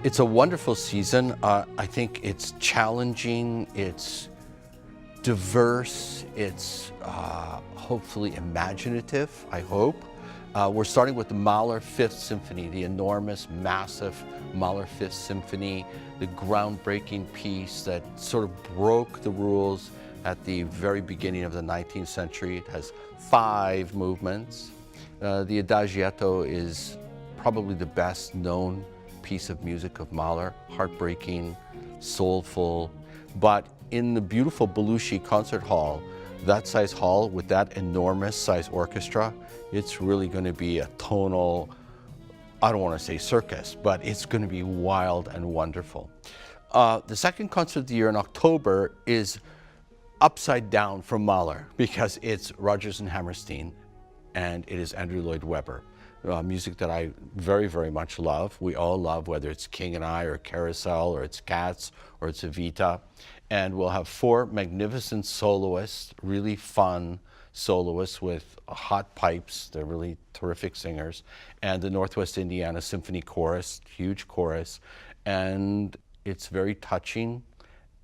It's a wonderful season. I think it's challenging, it's diverse, it's hopefully imaginative, I hope. We're starting with the Mahler Fifth Symphony, the enormous, massive Mahler Fifth Symphony, the groundbreaking piece that sort of broke the rules at the very beginning of the 19th century. It has 5 movements. The Adagietto is probably the best known piece of music of Mahler, heartbreaking, soulful. But in the beautiful Belushi Concert Hall, that size hall with that enormous size orchestra, it's really going to be a tonal, I don't want to say circus, but it's going to be wild and wonderful. The second concert of the year in October is upside down from Mahler because it's Rodgers and Hammerstein, and it is Andrew Lloyd Webber. Music that I very, very much love. We all love, whether it's King and I or Carousel or it's Cats or it's Evita. And we'll have 4 magnificent soloists, really fun soloists with hot pipes. They're really terrific singers. And the Northwest Indiana Symphony Chorus, huge chorus. And it's very touching.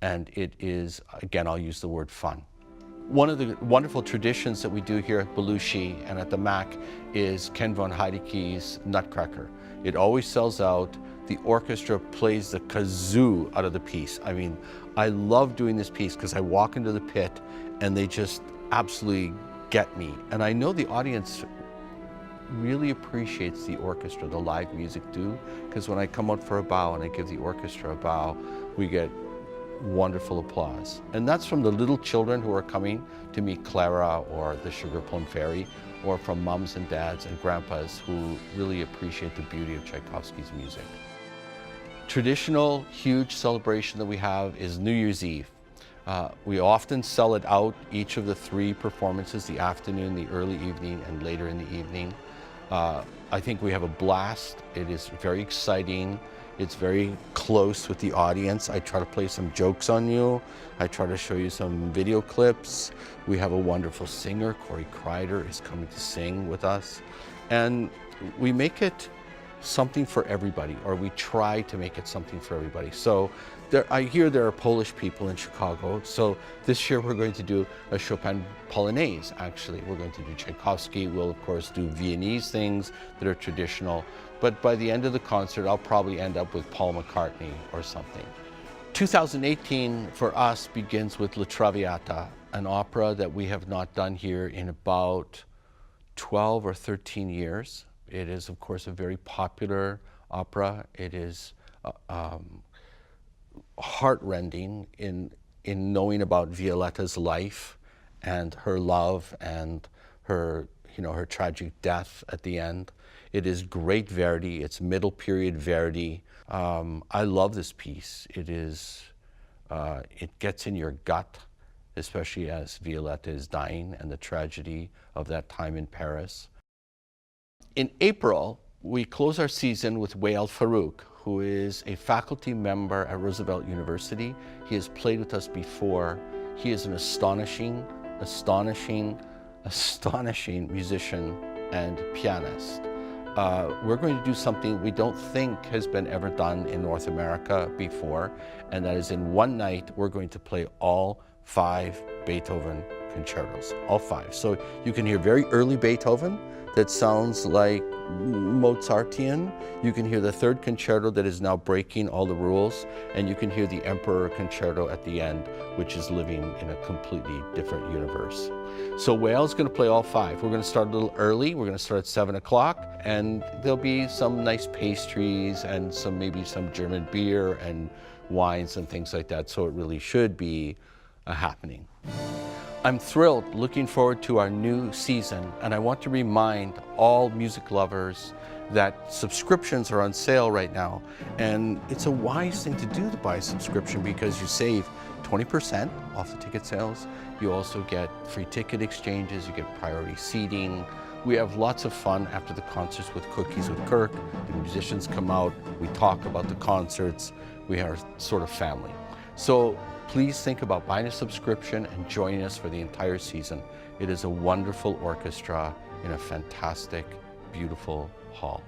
And it is, again, I'll use the word fun. One of the wonderful traditions that we do here at Belushi and at the MAC is Ken von Heideke's Nutcracker. It always sells out. The orchestra plays the kazoo out of the piece. I mean, I love doing this piece because I walk into the pit and they just absolutely get me. And I know the audience really appreciates the orchestra, the live music too, because when I come out for a bow and I give the orchestra a bow, we get wonderful applause. And that's from the little children who are coming to meet Clara or the Sugar Plum Fairy, or from mums and dads and grandpas who really appreciate the beauty of Tchaikovsky's music. Traditional huge celebration that we have is New Year's Eve. We often sell it out, each of the 3 performances, the afternoon, the early evening, and later in the evening. I think we have a blast. It is very exciting. It's very close with the audience. I try to play some jokes on you. I try to show you some video clips. We have a wonderful singer, Corey Kreider, is coming to sing with us. And we make it something for everybody, or we try to make it something for everybody. So I hear there are Polish people in Chicago, so this year we're going to do a Chopin Polonaise, actually. We're going to do Tchaikovsky. We'll, of course, do Viennese things that are traditional. But by the end of the concert, I'll probably end up with Paul McCartney or something. 2018 for us begins with La Traviata, an opera that we have not done here in about 12 or 13 years. It is, of course, a very popular opera. It is heartrending in knowing about Violetta's life and her love and her, her tragic death at the end. It is great Verdi. It's middle period Verdi. I love this piece. It is, it gets in your gut, especially as Violetta is dying and the tragedy of that time in Paris. In April, we close our season with Wael Farouk, who is a faculty member at Roosevelt University. He has played with us before. He is an astonishing musician and pianist. We're going to do something we don't think has been ever done in North America before, and that is in one night, we're going to play all 5 Beethoven concertos, all 5. So you can hear very early Beethoven that sounds like Mozartian. You can hear the 3rd concerto that is now breaking all the rules, and you can hear the Emperor concerto at the end, which is living in a completely different universe. So Wael's going to play all 5. We're going to start a little early. We're going to start at 7 o'clock, and there'll be some nice pastries and maybe some German beer and wines and things like that. So it really should be a happening. I'm thrilled, looking forward to our new season, and I want to remind all music lovers that subscriptions are on sale right now, and it's a wise thing to do to buy a subscription because you save 20% off the ticket sales. You also get free ticket exchanges, you get priority seating. We have lots of fun after the concerts with Cookies with Kirk. The musicians come out, we talk about the concerts. We are sort of family. So please think about buying a subscription and joining us for the entire season. It is a wonderful orchestra in a fantastic, beautiful hall.